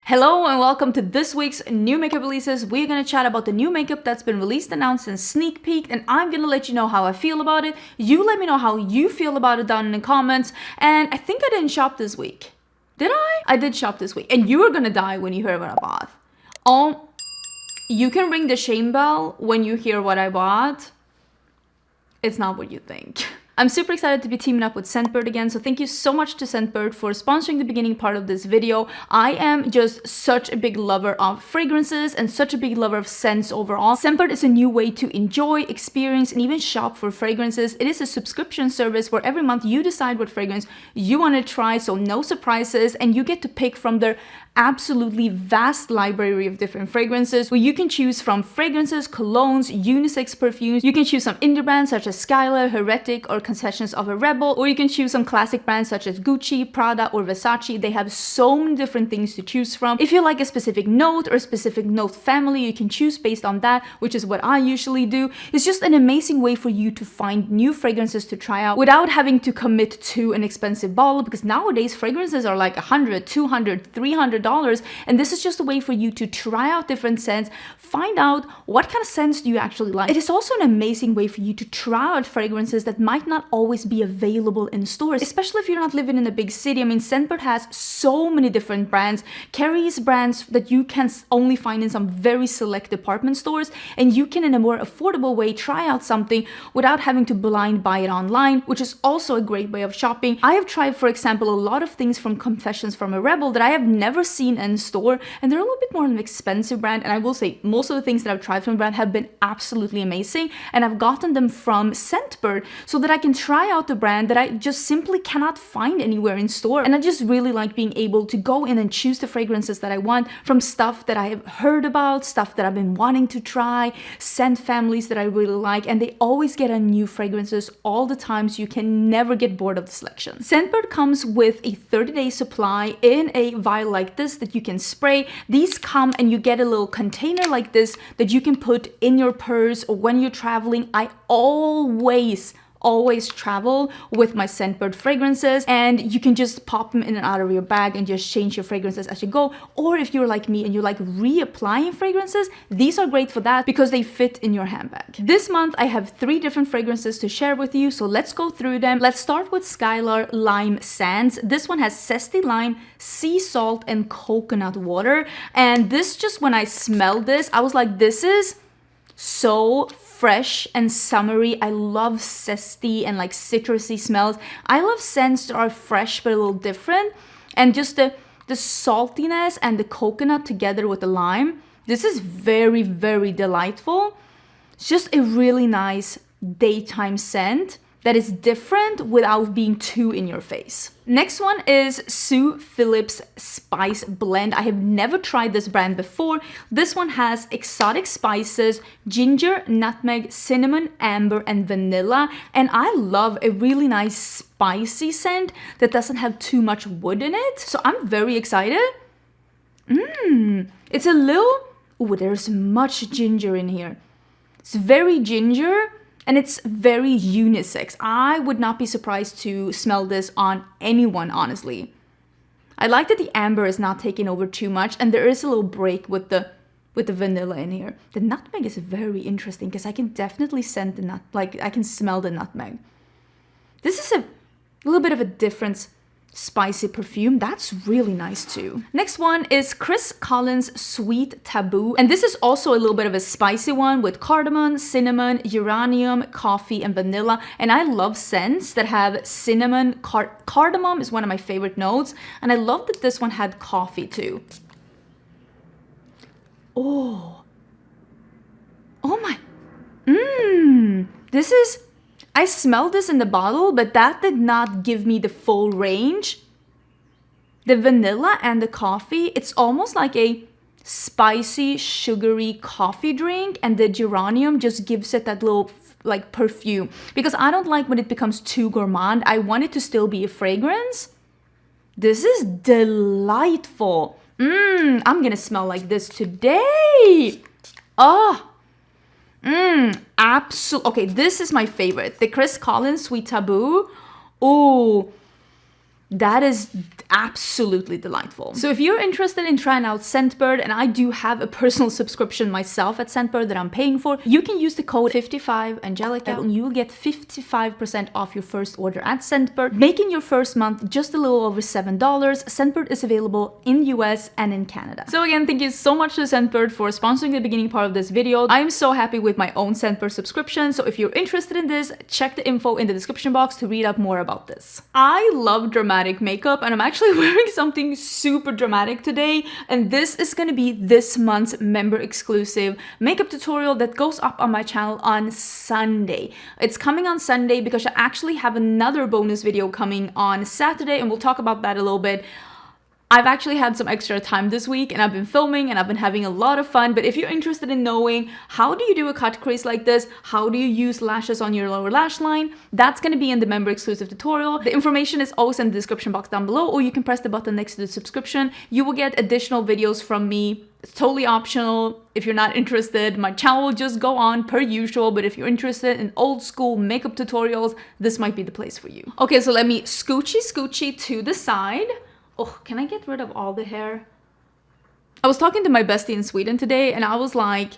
Hello and welcome to this week's new makeup releases. We're going to chat about the new makeup that's been released, announced, and sneak peeked, and I'm going to let you know how I feel about it. You let me know how you feel about it down in the comments. And I think I didn't shop this week. Did I? I did shop this week. And you are going to die when you hear what I bought. Oh, you can ring the shame bell when you hear what I bought. It's not what you think. I'm super excited to be teaming up with Scentbird again, so thank you so much to Scentbird for sponsoring the beginning part of this video. I am just such a big lover of fragrances and such a big lover of scents overall. Scentbird is a new way to enjoy, experience, and even shop for fragrances. It is a subscription service where every month you decide what fragrance you want to try, so no surprises, and you get to pick from their absolutely vast library of different fragrances where you can choose from fragrances, colognes, unisex perfumes. You can choose some indie brands such as Skylar, Heretic, or Concessions of a Rebel, or you can choose some classic brands such as Gucci, Prada, or Versace. They have so many different things to choose from. If you like a specific note or a specific note family, you can choose based on that, which is what I usually do. It's just an amazing way for you to find new fragrances to try out without having to commit to an expensive bottle, because nowadays fragrances are like $100, $200, $300, and this is just a way for you to try out different scents, find out what kind of scents do you actually like. It is also an amazing way for you to try out fragrances that might not always be available in stores, especially if you're not living in a big city. I mean, Scentbird has so many different brands, carries brands that you can only find in some very select department stores, and you can in a more affordable way try out something without having to blind buy it online, which is also a great way of shopping. I have tried, for example, a lot of things from Confessions from a Rebel that I have never seen in store, and they're a little bit more of an expensive brand, and I will say most of the things that I've tried from the brand have been absolutely amazing, and I've gotten them from Scentbird so that I can try out the brand that I just simply cannot find anywhere in store. And I just really like being able to go in and choose the fragrances that I want from stuff that I have heard about, stuff that I've been wanting to try, scent families that I really like, and they always get a new fragrances all the time, so you can never get bored of the selection. Scentbird comes with a 30-day supply in a vial like this that you can spray. These come and you get a little container like this that you can put in your purse or when you're traveling. I always travel with my Scentbird fragrances, and you can just pop them in and out of your bag and just change your fragrances as you go. Or if you're like me and you like reapplying fragrances, these are great for that because they fit in your handbag. This month I have 3 different fragrances to share with you, so let's go through them. Let's start with Skylar Lime Sands. This one has zesty lime, sea salt, and coconut water, and this, just when I smelled this, I was like, this is so fresh and summery. I love zesty and like citrusy smells. I love scents that are fresh but a little different, and just the saltiness and the coconut together with the lime. This is very, very delightful. It's just a really nice daytime scent that is different without being too in your face. Next one is Sue Phillips Spice Blend. I have never tried this brand before. This one has exotic spices, ginger, nutmeg, cinnamon, amber, and vanilla. And I love a really nice spicy scent that doesn't have too much wood in it. So I'm very excited. It's a little, oh, there's much ginger in here. It's very ginger. And it's very unisex. I would not be surprised to smell this on anyone, honestly. I like that the amber is not taking over too much, and there is a little break with the vanilla in here. The nutmeg is very interesting because I can definitely scent the I can smell the nutmeg. This is a little bit of a different spicy perfume. That's really nice too. Next one is Chris Collins Sweet Taboo, and this is also a little bit of a spicy one with cardamom, cinnamon, uranium, coffee, and vanilla. And I love scents that have cinnamon. Cardamom is one of my favorite notes, and I love that this one had coffee too. Oh my, this is, I smelled this in the bottle, but that did not give me the full range. The vanilla and the coffee, it's almost like a spicy, sugary coffee drink, and the geranium just gives it that little like perfume. Because I don't like when it becomes too gourmand. I want it to still be a fragrance. This is delightful. I'm gonna smell like this today. Absolutely. Okay, this is my favorite. The Chris Collins Sweet Taboo. Oh, that is absolutely delightful. So if you're interested in trying out Scentbird, and I do have a personal subscription myself at Scentbird that I'm paying for, you can use the code 55Angelica and you will get 55% off your first order at Scentbird, making your first month just a little over $7. Scentbird is available in US and in Canada. So again, thank you so much to Scentbird for sponsoring the beginning part of this video. I am so happy with my own Scentbird subscription, so if you're interested in this, check the info in the description box to read up more about this. I love dramatic makeup, and I'm actually wearing something super dramatic today, and this is gonna be this month's member exclusive makeup tutorial that goes up on my channel on Sunday. It's coming on Sunday because I actually have another bonus video coming on Saturday, and we'll talk about that a little bit. I've actually had some extra time this week and I've been filming and I've been having a lot of fun, but if you're interested in knowing how do you do a cut crease like this, how do you use lashes on your lower lash line, that's going to be in the member exclusive tutorial. The information is always in the description box down below, or you can press the button next to the subscription. You will get additional videos from me. It's totally optional. If you're not interested, my channel will just go on per usual, but if you're interested in old school makeup tutorials, this might be the place for you. Okay, so let me scoochie to the side. Oh, can I get rid of all the hair? I was talking to my bestie in Sweden today and I was like,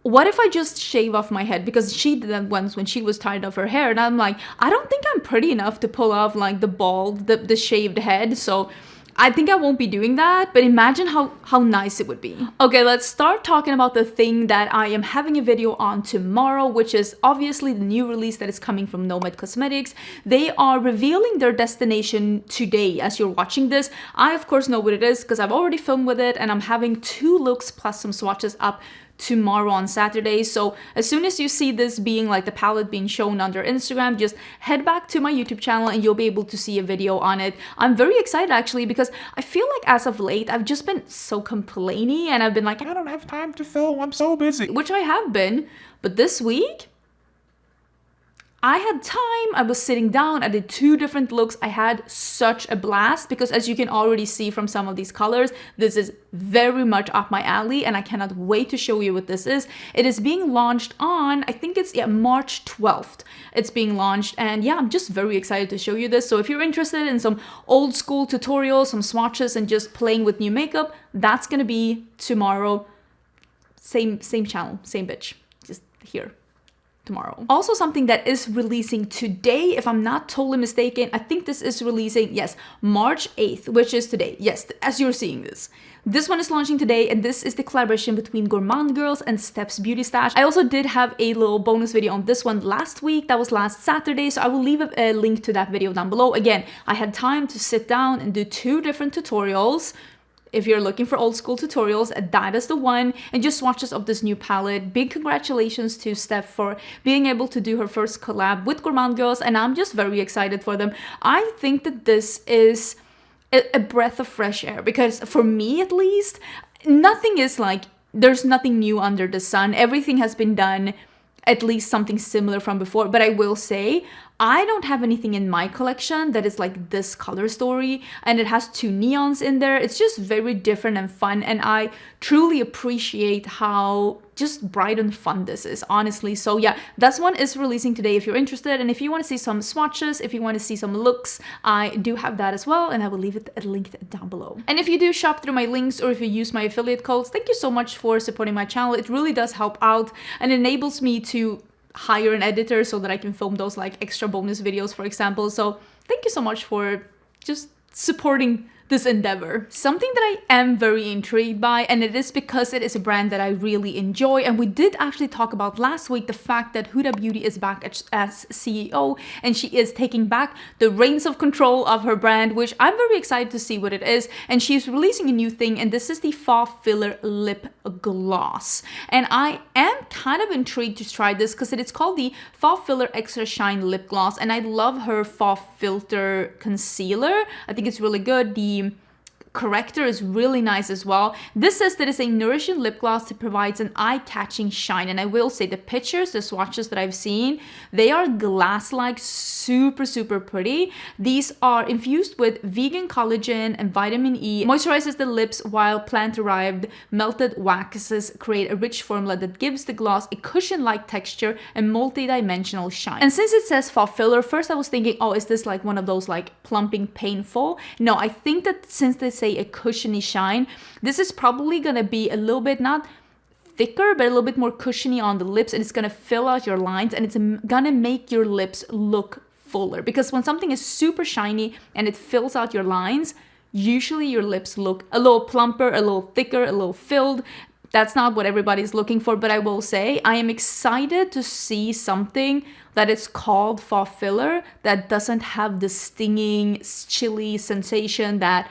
what if I just shave off my head? Because she did that once when she was tired of her hair, and I'm like, I don't think I'm pretty enough to pull off like the bald, the shaved head, so I think I won't be doing that, but imagine how nice it would be. Okay, let's start talking about the thing that I am having a video on tomorrow, which is obviously the new release that is coming from Nomad Cosmetics. They are revealing their destination today as you're watching this. I, of course, know what it is because I've already filmed with it, and I'm having 2 looks plus some swatches up tomorrow on Saturday. So as soon as you see this being like the palette being shown on their Instagram, just head back to my YouTube channel and you'll be able to see a video on it. I'm very excited actually because I feel like as of late I've just been so complainy and I've been like, I don't have time to film, I'm so busy, which I have been, but this week I had time, I was sitting down, I did 2 different looks. I had such a blast because as you can already see from some of these colors, this is very much up my alley and I cannot wait to show you what this is. It is being launched on, I think it's March 12th. It's being launched, and yeah, I'm just very excited to show you this. So if you're interested in some old school tutorials, some swatches, and just playing with new makeup, that's gonna be tomorrow. Same channel, same bitch, just here. Tomorrow. Also something that is releasing today, if I'm not totally mistaken, I think this is releasing, yes, March 8th, which is today. Yes, as you're seeing this. This one is launching today, and this is the collaboration between Gourmand Girls and Steph's Beauty Stash. I also did have a little bonus video on this one last week. That was last Saturday, so I will leave a link to that video down below. Again, I had time to sit down and do 2 different tutorials. If you're looking for old school tutorials, that is the one, and just swatches of this new palette. Big congratulations to Steph for being able to do her first collab with Gourmand Girls, and I'm just very excited for them. I think that this is a breath of fresh air because for me at least, nothing is like, there's nothing new under the sun. Everything has been done at least something similar from before, but I will say I don't have anything in my collection that is like this color story, and it has 2 neons in there. It's just very different and fun, and I truly appreciate how just bright and fun this is, honestly. So yeah, that one is releasing today if you're interested, and if you want to see some swatches, if you want to see some looks, I do have that as well, and I will leave it linked down below. And if you do shop through my links or if you use my affiliate codes, thank you so much for supporting my channel. It really does help out and enables me to hire an editor so that I can film those like extra bonus videos, for example. So thank you so much for just supporting this endeavor. Something that I am very intrigued by, and it is because it is a brand that I really enjoy, and we did actually talk about last week the fact that Huda Beauty is back as CEO, and she is taking back the reins of control of her brand, which I'm very excited to see what it is. And she's releasing a new thing, and this is the FauxFiller lip gloss, and I am kind of intrigued to try this because it's called the FauxFiller Extra Shine lip gloss, and I love her FauxFilter concealer. I think it's really good. The corrector is really nice as well. This says that it's a nourishing lip gloss that provides an eye-catching shine. And I will say the pictures, the swatches that I've seen, they are glass-like, super, super pretty. These are infused with vegan collagen and vitamin E. Moisturizes the lips while plant-derived melted waxes create a rich formula that gives the gloss a cushion-like texture and multi-dimensional shine. And since it says FauxFiller, first I was thinking, oh, is this like one of those like plumping painful? No, I think that since they say a cushiony shine, this is probably gonna be a little bit not thicker but a little bit more cushiony on the lips, and it's gonna fill out your lines, and it's gonna make your lips look fuller, because when something is super shiny and it fills out your lines, usually your lips look a little plumper, a little thicker, a little filled. That's not what everybody's looking for, but I will say I am excited to see something that is called FauxFiller that doesn't have the stinging, chilly sensation that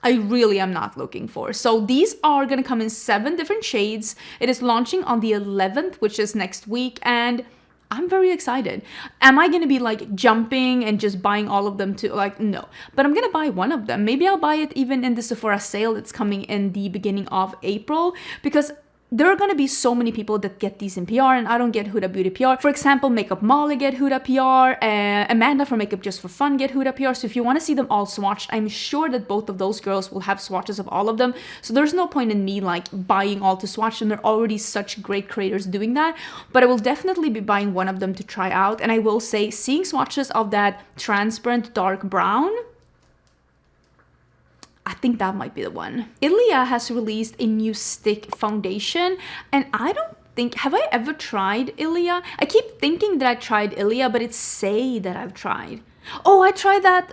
I really am not looking for. So these are gonna come in 7 different shades. It is launching on the 11th, which is next week, and I'm very excited. Am I gonna be like jumping and just buying all of them too? Like, no. But I'm gonna buy one of them. Maybe I'll buy it even in the Sephora sale that's coming in the beginning of April, because there are going to be so many people that get these in PR, and I don't get Huda Beauty PR. For example, Makeup Molly get Huda PR, Amanda from Makeup Just for Fun get Huda PR. So if you want to see them all swatched, I'm sure that both of those girls will have swatches of all of them. So there's no point in me like buying all to swatch them. They're already such great creators doing that. But I will definitely be buying one of them to try out. And I will say, seeing swatches of that transparent dark brown, I think that might be the one. Ilia has released a new stick foundation, and I don't think, have I ever tried Ilia? I keep thinking that I tried Ilia, but it's say that I've tried. Oh, I tried that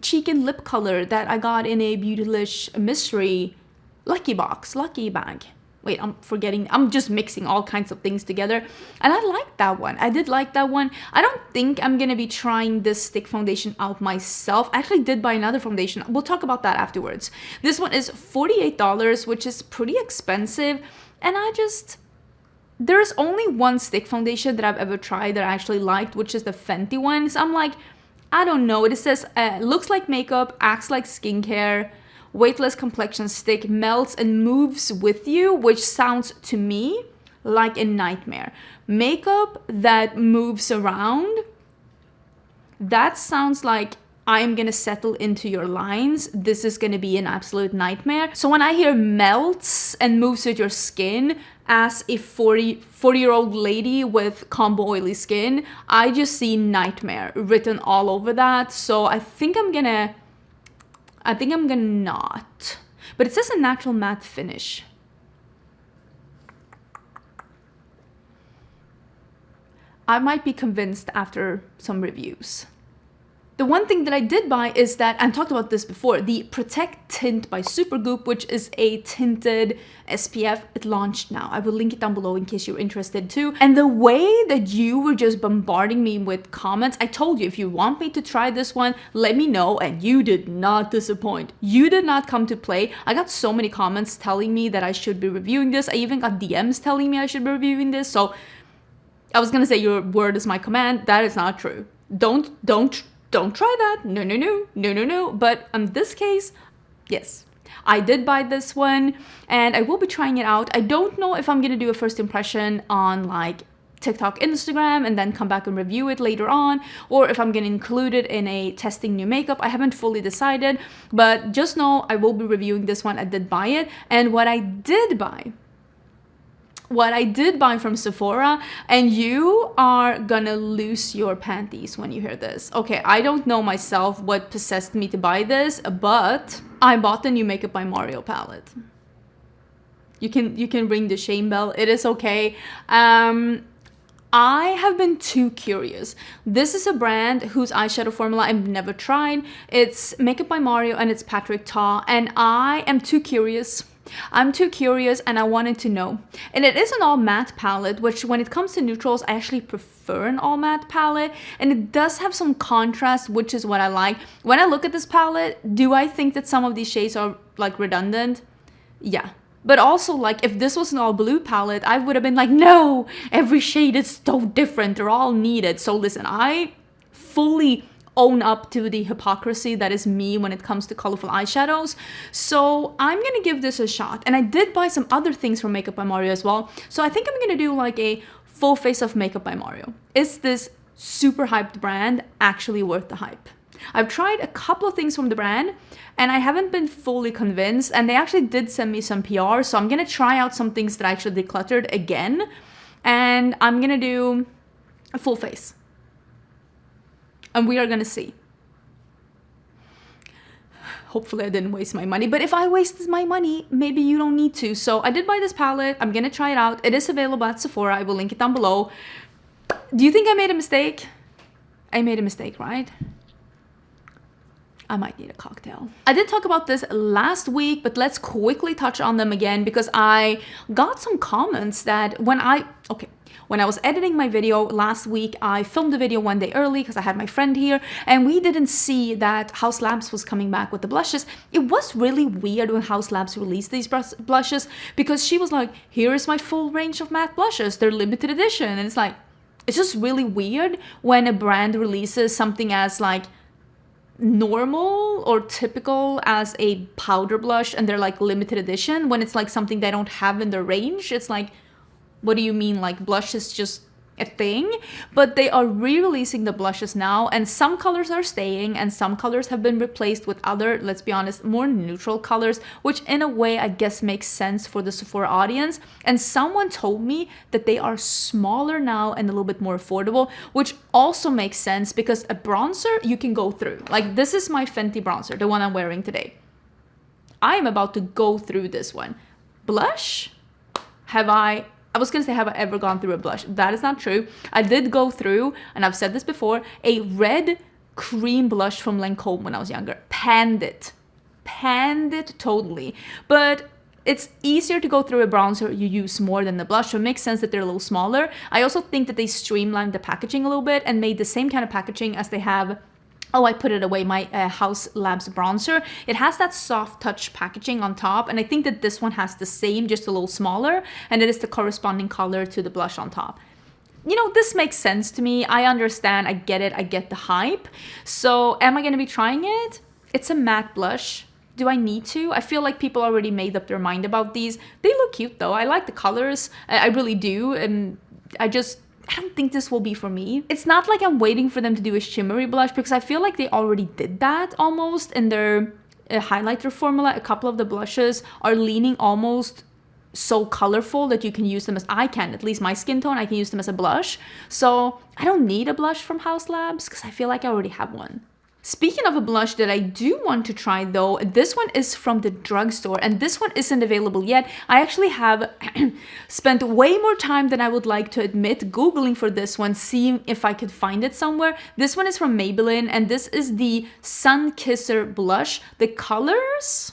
cheek and lip color that I got in a Beautylish mystery lucky bag. Wait, I'm forgetting. I'm just mixing all kinds of things together. And I liked that one. I did like that one. I don't think I'm going to be trying this stick foundation out myself. I actually did buy another foundation. We'll talk about that afterwards. This one is $48, which is pretty expensive. And there's only one stick foundation that I've ever tried that I actually liked, which is the Fenty one. So I'm like, I don't know. It says, looks like makeup, acts like skincare, weightless complexion stick, melts and moves with you, which sounds to me like a nightmare. Makeup that moves around, that sounds like I'm gonna settle into your lines. This is gonna be an absolute nightmare. So when I hear melts and moves with your skin, as a 40-year-old lady with combo oily skin, I just see nightmare written all over that. So I think I'm gonna not. But it says a natural matte finish. I might be convinced after some reviews. The one thing that I did buy is that, and talked about this before, the Protec tint by Supergoop, which is a tinted SPF. It launched now. I will link it down below in case you're interested too. And the way that you were just bombarding me with comments, I told you, if you want me to try this one, let me know, and you did not disappoint. You did not come to play. I got so many comments telling me that I should be reviewing this. I even got DMs telling me I should be reviewing this. So I was gonna say your word is my command. That is not true. Don't try that. No. But in this case, yes, I did buy this one and I will be trying it out. I don't know if I'm going to do a first impression on like TikTok, Instagram, and then come back and review it later on, or if I'm going to include it in a testing new makeup. I haven't fully decided, but just know I will be reviewing this one. I did buy it. And what I did buy from Sephora, and you are gonna lose your panties when you hear this. Okay, I don't know myself what possessed me to buy this, but I bought the new Makeup by Mario palette. You can ring the shame bell. It is okay. I have been too curious. This is a brand whose eyeshadow formula I've never tried. It's Makeup by Mario and it's Patrick Ta, and I am too curious. I'm too curious and I wanted to know. And it is an all matte palette, which when it comes to neutrals, I actually prefer an all matte palette. And it does have some contrast, which is what I like. When I look at this palette, do I think that some of these shades are like redundant? Yeah. But also, like, if this was an all blue palette, I would have been like, no, every shade is so different. They're all needed. So listen, I fully own up to the hypocrisy that is me when it comes to colorful eyeshadows. So I'm gonna give this a shot. And I did buy some other things from Makeup by Mario as well. So I think I'm gonna do like a full face of Makeup by Mario. Is this super hyped brand actually worth the hype? I've tried a couple of things from the brand and I haven't been fully convinced, and they actually did send me some PR, so I'm gonna try out some things that I actually decluttered again, and I'm gonna do a full face. And we are gonna see. Hopefully I didn't waste my money, but if I wasted my money, maybe you don't need to. So I did buy this palette. I'm gonna try it out. It is available at Sephora. I will link it down below. Do you think I made a mistake? I made a mistake, right? I might need a cocktail. I did talk about this last week, but let's quickly touch on them again because I got some comments that when I was editing my video last week, I filmed the video one day early because I had my friend here and we didn't see that Haus Labs was coming back with the blushes. It was really weird when Haus Labs released these blushes because she was like, here is my full range of matte blushes. They're limited edition. And it's like, it's just really weird when a brand releases something as like normal or typical as a powder blush and they're like limited edition when it's like something they don't have in their range. It's like, what do you mean? Like blush is just a thing? But they are re-releasing the blushes now and some colors are staying and some colors have been replaced with other, let's be honest, more neutral colors, which in a way I guess makes sense for the Sephora audience. And someone told me that they are smaller now and a little bit more affordable, which also makes sense because a bronzer you can go through. Like this is my Fenty bronzer, the one I'm wearing today. I am about to go through this one. Blush? I was gonna say, have I ever gone through a blush? That is not true. I did go through, and I've said this before, a red cream blush from Lancome when I was younger. Panned it totally. But it's easier to go through a bronzer you use more than the blush, so it makes sense that they're a little smaller. I also think that they streamlined the packaging a little bit and made the same kind of packaging as they have. Oh, I put it away, my Haus Labs bronzer. It has that soft touch packaging on top, and I think that this one has the same, just a little smaller, and it is the corresponding color to the blush on top. You know, this makes sense to me. I understand, I get it, I get the hype. So am I gonna be trying it? It's a matte blush. Do I need to? I feel like people already made up their mind about these. They look cute though. I like the colors, I really do, and I don't think this will be for me. It's not like I'm waiting for them to do a shimmery blush because I feel like they already did that almost in their highlighter formula. A couple of the blushes are leaning almost so colorful that you can use them as, I can, at least my skin tone, I can use them as a blush. So I don't need a blush from Haus Labs because I feel like I already have one. Speaking of a blush that I do want to try though, this one is from the drugstore and this one isn't available yet. I actually have spent way more time than I would like to admit Googling for this one, seeing if I could find it somewhere. This one is from Maybelline and this is the Sun Kisser Blush. The colors,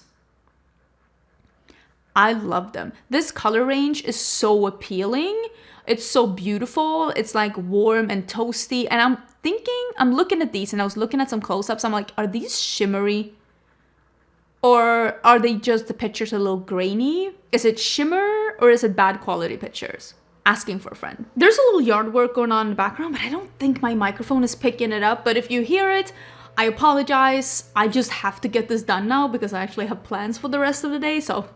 I love them. This color range is so appealing. It's so beautiful. It's like warm and toasty. And I'm looking at these and I was looking at some close-ups. I'm like, are these shimmery? Or are they just the pictures a little grainy? Is it shimmer or is it bad quality pictures? Asking for a friend. There's a little yard work going on in the background, but I don't think my microphone is picking it up. But if you hear it, I apologize. I just have to get this done now because I actually have plans for the rest of the day. So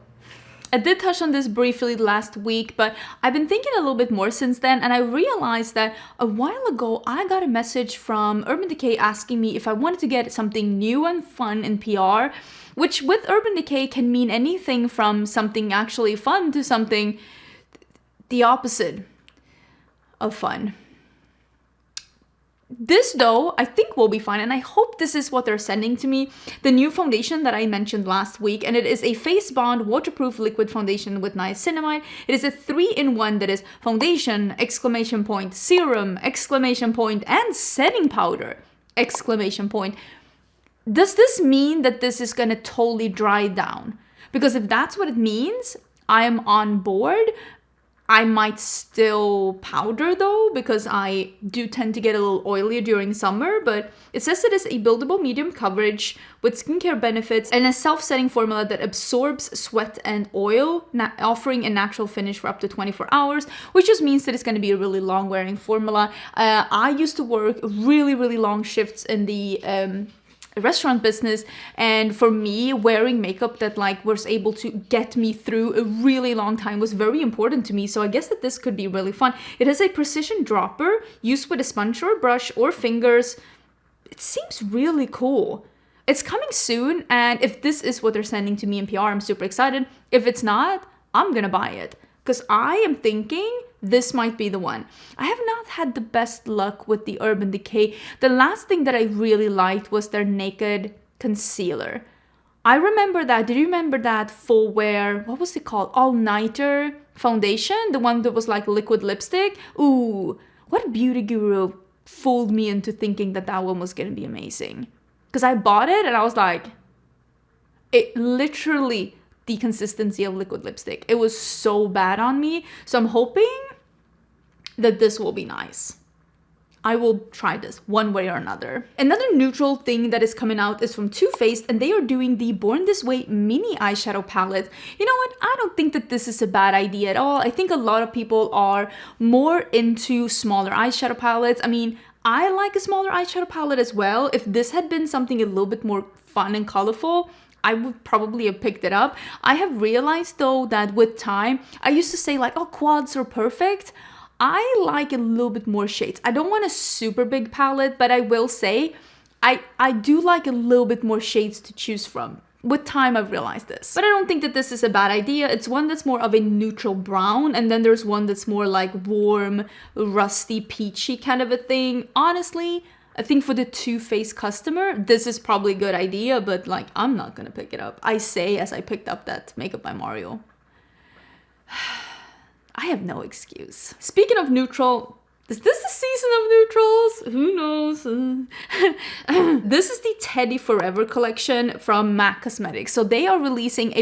I did touch on this briefly last week, but I've been thinking a little bit more since then, and I realized that a while ago I got a message from Urban Decay asking me if I wanted to get something new and fun in PR, which with Urban Decay can mean anything from something actually fun to something the opposite of fun. This though, I think will be fine, and I hope this is what they're sending to me. The new foundation that I mentioned last week, and it is a Face Bond waterproof liquid foundation with niacinamide. It is a 3-in-1 that is foundation, exclamation point, serum, exclamation point, and setting powder, exclamation point. Does this mean that this is gonna totally dry down? Because if that's what it means, I am on board. I might still powder though, because I do tend to get a little oilier during summer, but it says it is a buildable medium coverage with skincare benefits and a self-setting formula that absorbs sweat and oil, offering a natural finish for up to 24 hours, which just means that it's going to be a really long wearing formula. I used to work really, really long shifts in the restaurant business, and for me, wearing makeup that like was able to get me through a really long time was very important to me. So I guess that this could be really fun. It has a precision dropper used with a sponge or brush or fingers. It seems really cool. It's coming soon, and if this is what they're sending to me in PR, I'm super excited. If it's not, I'm gonna buy it, because I am thinking this might be the one. I have not had the best luck with the Urban Decay. The last thing that I really liked was their Naked Concealer. I remember that. Did you remember that full wear, what was it called? All-nighter foundation? The one that was like liquid lipstick? Ooh, what beauty guru fooled me into thinking that that one was gonna be amazing? Because I bought it and I was like, it literally the consistency of liquid lipstick. It was so bad on me. So I'm hoping that this will be nice. I will try this one way or another. Another neutral thing that is coming out is from Too Faced, and they are doing the Born This Way mini eyeshadow palette. You know what? I don't think that this is a bad idea at all. I think a lot of people are more into smaller eyeshadow palettes. I mean, I like a smaller eyeshadow palette as well. If this had been something a little bit more fun and colorful, I would probably have picked it up. I have realized though that with time, I used to say like, oh, quads are perfect. I like a little bit more shades. I don't want a super big palette, but I will say I do like a little bit more shades to choose from. With time, I've realized this. But I don't think that this is a bad idea. It's one that's more of a neutral brown, and then there's one that's more like warm, rusty, peachy kind of a thing. Honestly, I think for the Too Faced customer, this is probably a good idea, but like, I'm not gonna pick it up. I say as I picked up that Makeup by Mario. I have no excuse. Speaking of neutral, is this the season of neutrals? Who knows? This is the Teddy Forever collection from MAC Cosmetics. So they are releasing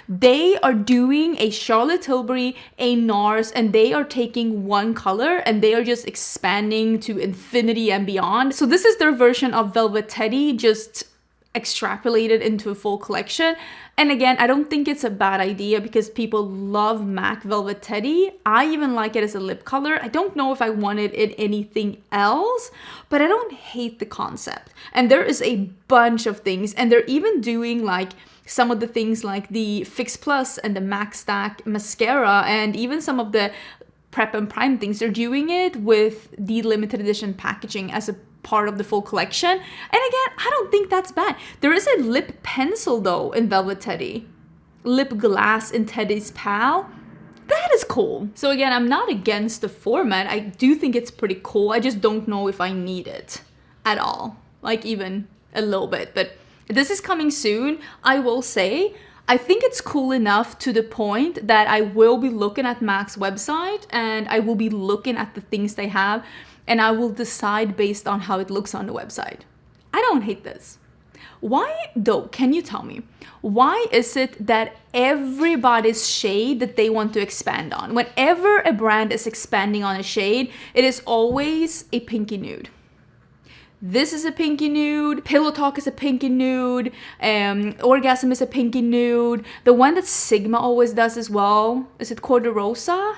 they are doing a Charlotte Tilbury, a Nars, and they are taking one color and they are just expanding to infinity and beyond. So this is their version of Velvet Teddy, just extrapolated into a full collection. And again, I don't think it's a bad idea because people love MAC Velvet Teddy. I even like it as a lip color. I don't know if I want it in anything else, but I don't hate the concept. And there is a bunch of things, and they're even doing like some of the things like the Fix Plus and the MAC Stack mascara, and even some of the prep and prime things. They're doing it with the limited edition packaging as a part of the full collection. And again, I don't think that's bad. There is a lip pencil though in Velvet Teddy. Lip glass in Teddy's Pal. That is cool. So again, I'm not against the format. I do think it's pretty cool. I just don't know if I need it at all. Like even a little bit. But this is coming soon. I will say, I think it's cool enough to the point that I will be looking at MAC's website and I will be looking at the things they have, and I will decide based on how it looks on the website. I don't hate this. Why though? Can you tell me? Why is it that everybody's shade that they want to expand on, whenever a brand is expanding on a shade, it is always a pinky nude? This is a pinky nude, Pillow Talk is a pinky nude, Orgasm is a pinky nude. The one that Sigma always does as well, is it Corda Rosa?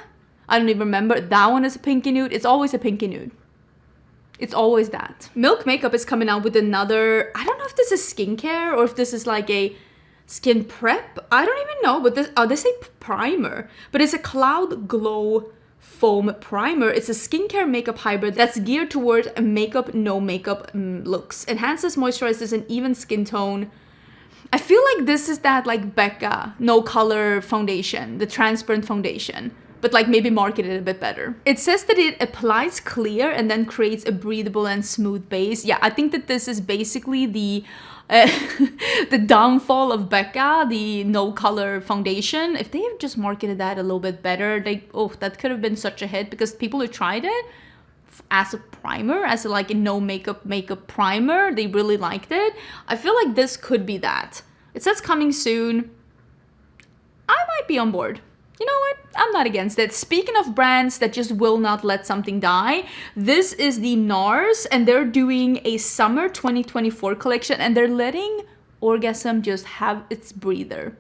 I don't even remember. That one is a pinky nude. It's always a pinky nude. It's always that. Milk Makeup is coming out with another, I don't know if this is skincare or if this is like a skin prep. I don't even know, but this say primer, but it's a Cloud Glow Foam Primer. It's a skincare makeup hybrid that's geared towards a makeup, no makeup looks. Enhances, moisturizes, an even skin tone. I feel like this is that like Becca no color foundation, the transparent foundation, but like maybe marketed a bit better. It says that it applies clear and then creates a breathable and smooth base. Yeah, I think that this is basically the the downfall of Becca, the no color foundation. If they have just marketed that a little bit better, that could have been such a hit, because people who tried it as a primer, as a, like a no makeup primer, they really liked it. I feel like this could be that. It says coming soon. I might be on board. you know what? I'm not against it. Speaking of brands that just will not let something die, this is the Nars, and they're doing a summer 2024 collection, and they're letting Orgasm just have its breather.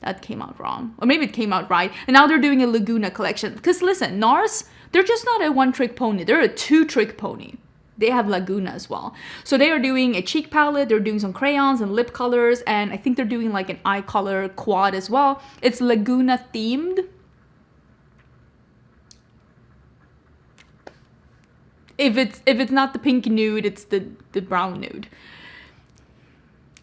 That came out wrong. Or maybe it came out right. And now they're doing a Laguna collection. Because listen, Nars, they're just not a one-trick pony. They're a two-trick pony. They have Laguna as well. So they are doing a cheek palette, they're doing some crayons and lip colors, and I think they're doing like an eye color quad as well. It's Laguna themed. If it's not the pink nude, it's the brown nude.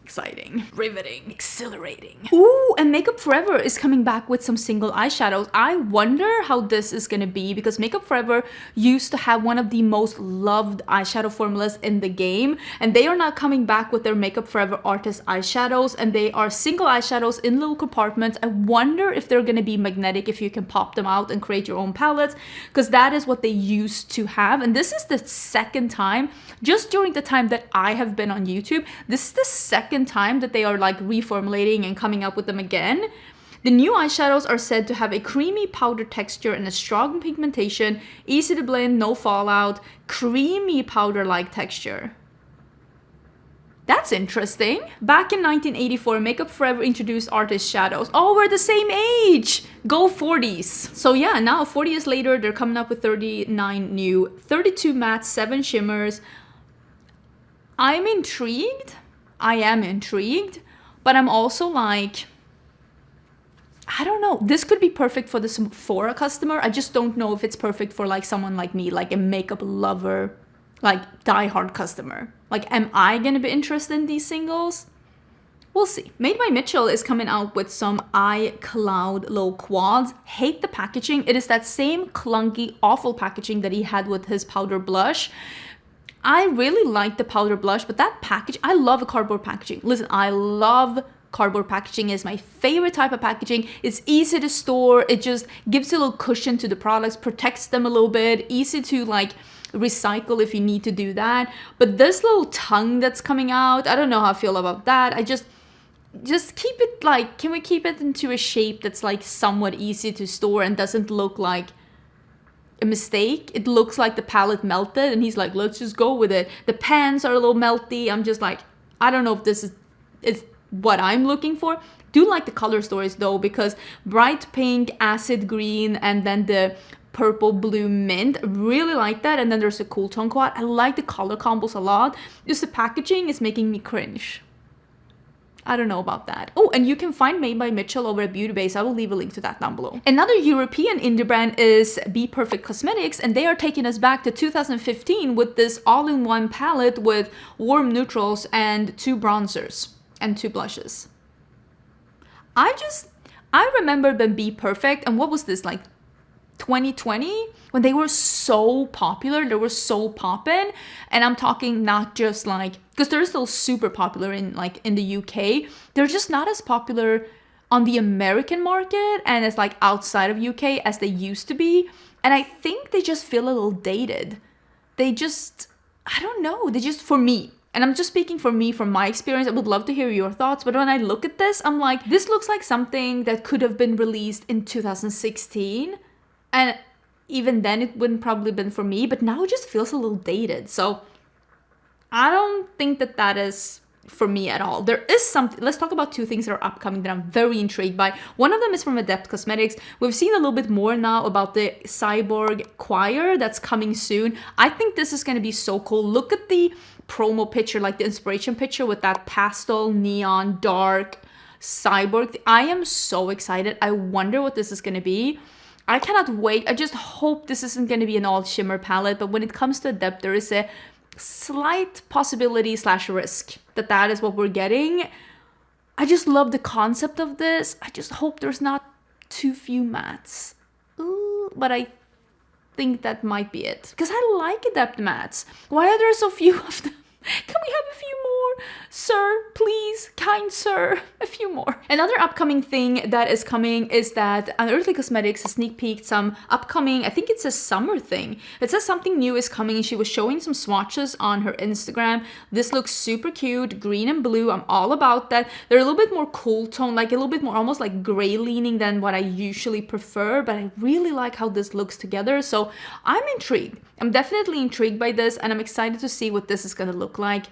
Exciting, riveting, exhilarating. Ooh, and Makeup Forever is coming back with some single eyeshadows. I wonder how this is gonna be, because Makeup Forever used to have one of the most loved eyeshadow formulas in the game, and they are now coming back with their Makeup Forever Artist Eyeshadows, and they are single eyeshadows in little compartments. I wonder if they're gonna be magnetic, if you can pop them out and create your own palettes, because that is what they used to have. And this is the second time, just during the time that I have been on YouTube, this is the second time that they are like reformulating and coming up with them again. The new eyeshadows are said to have a creamy powder texture and a strong pigmentation, easy to blend, no fallout, creamy powder-like texture. That's interesting. Back in 1984, Makeup Forever introduced artist shadows. Oh, we're the same age! Go 40s. So yeah, now 40 years later, they're coming up with 39 new, 32 mattes, 7 shimmers. I'm intrigued. I am intrigued, but I'm also like, I don't know. This could be perfect for the Sephora customer. I just don't know if it's perfect for like someone like me, like a makeup lover, like diehard customer. Like, am I gonna be interested in these singles? We'll see. Made by Mitchell is coming out with some eye cloud low quads. Hate the packaging. It is that same clunky, awful packaging that he had with his powder blush. I really like the powder blush, but that package, I love a cardboard packaging. Listen, I love cardboard packaging. It's my favorite type of packaging. It's easy to store. It just gives a little cushion to the products, protects them a little bit, easy to like recycle if you need to do that. But this little tongue that's coming out, I don't know how I feel about that. I just keep it like, can we keep it into a shape that's like somewhat easy to store and doesn't look like a mistake? It looks like the palette melted, and he's like, let's just go with it. The pans are a little melty. I'm just like, I don't know if this is what I'm looking for. Do like the color stories though, because bright pink, acid green, and then the purple blue mint, really like that. And then there's a cool tone quad. I like the color combos a lot. Just the packaging is making me cringe. I don't know about that. Oh, and you can find Made by Mitchell over at Beauty Base. I will leave a link to that down below. Another European indie brand is bPerfect Cosmetics, and they are taking us back to 2015 with this all-in-one palette with warm neutrals and 2 bronzers and 2 blushes. I remember when bPerfect, and what was this, like 2020, when they were so popular, they were so poppin', and I'm talking not just like, because they're still super popular in the UK, they're just not as popular on the American market and as like outside of UK as they used to be. And I think they just feel a little dated. They just, I don't know, they just, for me, and I'm just speaking for me, from my experience, I would love to hear your thoughts, but when I look at this, I'm like, this looks like something that could have been released in 2016. And even then it wouldn't probably been for me, but now it just feels a little dated. So I don't think that is for me at all. There is something, let's talk about 2 things that are upcoming that I'm very intrigued by. One of them is from Adept Cosmetics. We've seen a little bit more now about the Cyborg Choir that's coming soon. I think this is going to be so cool. Look at the promo picture, like the inspiration picture with that pastel, neon, dark Cyborg. I am so excited. I wonder what this is going to be. I cannot wait. I just hope this isn't going to be an all shimmer palette, but when it comes to Adept, there is a slight possibility / risk that is what we're getting. I just love the concept of this. I just hope there's not too few mattes. Ooh, but I think that might be it, because I like Adept mattes. Why are there so few of them? Can we have a few more? Sir, please, kind sir, a few more. Another upcoming thing that is coming is that Unearthly Cosmetics sneak peeked some upcoming, I think it's a summer thing. It says something new is coming, and she was showing some swatches on her Instagram. This looks super cute, green and blue. I'm all about that. They're a little bit more cool tone, like a little bit more almost like gray leaning than what I usually prefer, but I really like how this looks together. So I'm intrigued. I'm definitely intrigued by this, and I'm excited to see what this is going to look like.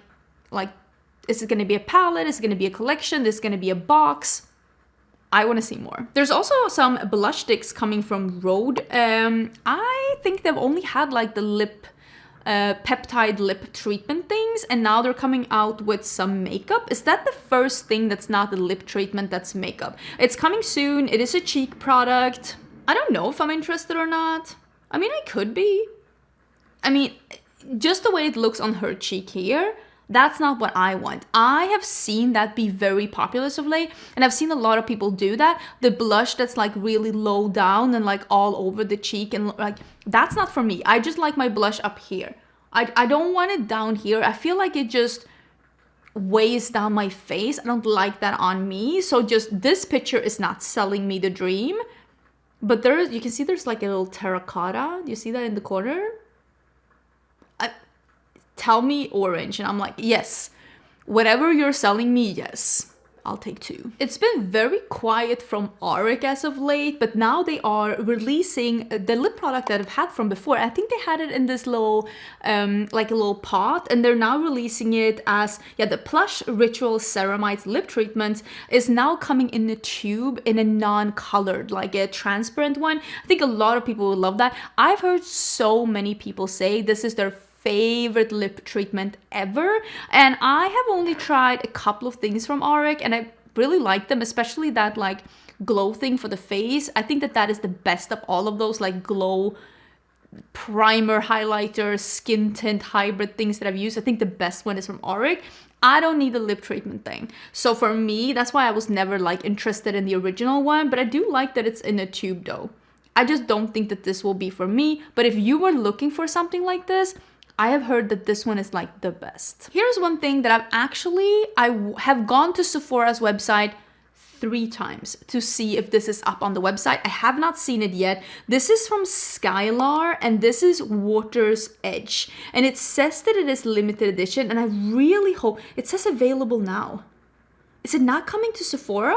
Like, is it going to be a palette? Is it going to be a collection? Is it going to be a box? I want to see more. There's also some blush sticks coming from Rhode. I think they've only had like the lip peptide lip treatment things, and now they're coming out with some makeup. Is that the first thing that's not the lip treatment that's makeup? It's coming soon. It is a cheek product. I don't know if I'm interested or not. I mean, I could be. I mean, just the way it looks on her cheek here, that's not what I want. I have seen that be very popular of late, and I've seen a lot of people do that. The blush that's like really low down and like all over the cheek, and like, that's not for me. I just like my blush up here. I don't want it down here. I feel like it just weighs down my face. I don't like that on me. So just this picture is not selling me the dream. But there's, you can see there's like a little terracotta. Do you see that in the corner? Tell me orange, and I'm like, yes, whatever you're selling me, yes, I'll take 2. It's been very quiet from Auric as of late, but now they are releasing the lip product that I've had from before. I think they had it in this little, like a little pot, and they're now releasing it as, yeah, the Plush Ritual Ceramide lip treatment is now coming in a tube in a non-colored, like a transparent one. I think a lot of people will love that. I've heard so many people say this is their favorite lip treatment ever, and I have only tried a couple of things from Auric, and I really like them, especially that like glow thing for the face. I think that that is the best of all of those like glow primer, highlighter, skin tint hybrid things that I've used. I think the best one is from Auric. I don't need a lip treatment thing. So for me, that's why I was never like interested in the original one, but I do like that it's in a tube though. I just don't think that this will be for me, but if you were looking for something like this, I have heard that this one is like the best. Here's one thing that I have gone to Sephora's website 3 times to see if this is up on the website. I have not seen it yet. This is from Skylar, and this is Water's Edge. And it says that it is limited edition, and I really hope, it says available now. Is it not coming to Sephora?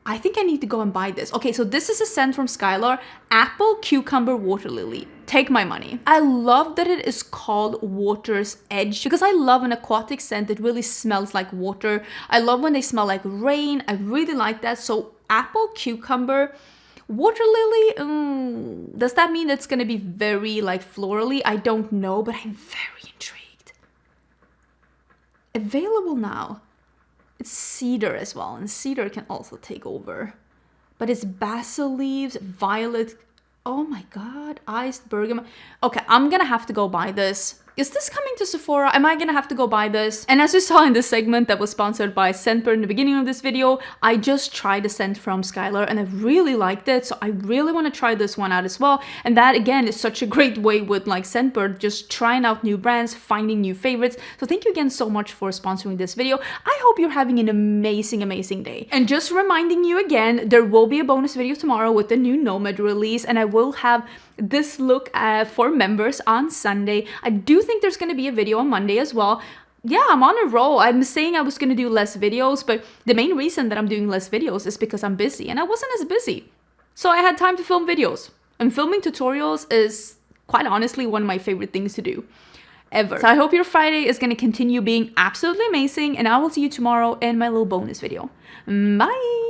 I think I need to go and buy this. Okay, so this is a scent from Skylar, Apple Cucumber Water Lily. Take my money. I love that it is called Water's Edge because I love an aquatic scent that really smells like water. I love when they smell like rain. I really like that. So Apple Cucumber Water Lily, does that mean it's gonna be very like florally? I don't know, but I'm very intrigued. Available now. It's cedar as well, and cedar can also take over. But it's basil leaves, violet. Oh my god, iced bergamot. Okay, I'm gonna have to go buy this. Is this coming to Sephora? Am I gonna have to go buy this? And as you saw in this segment that was sponsored by Scentbird in the beginning of this video, I just tried a scent from Skylar and I really liked it. So I really want to try this one out as well. And that again is such a great way with like Scentbird, just trying out new brands, finding new favorites. So thank you again so much for sponsoring this video. I hope you're having an amazing, amazing day. And just reminding you again, there will be a bonus video tomorrow with the new Nomad release, and I will have this look for members on Sunday. I do think there's going to be a video on Monday as well. Yeah, I'm on a roll. I'm saying I was going to do less videos, but the main reason that I'm doing less videos is because I'm busy, and I wasn't as busy. So I had time to film videos. And filming tutorials is quite honestly one of my favorite things to do ever. So I hope your Friday is going to continue being absolutely amazing, and I will see you tomorrow in my little bonus video. Bye!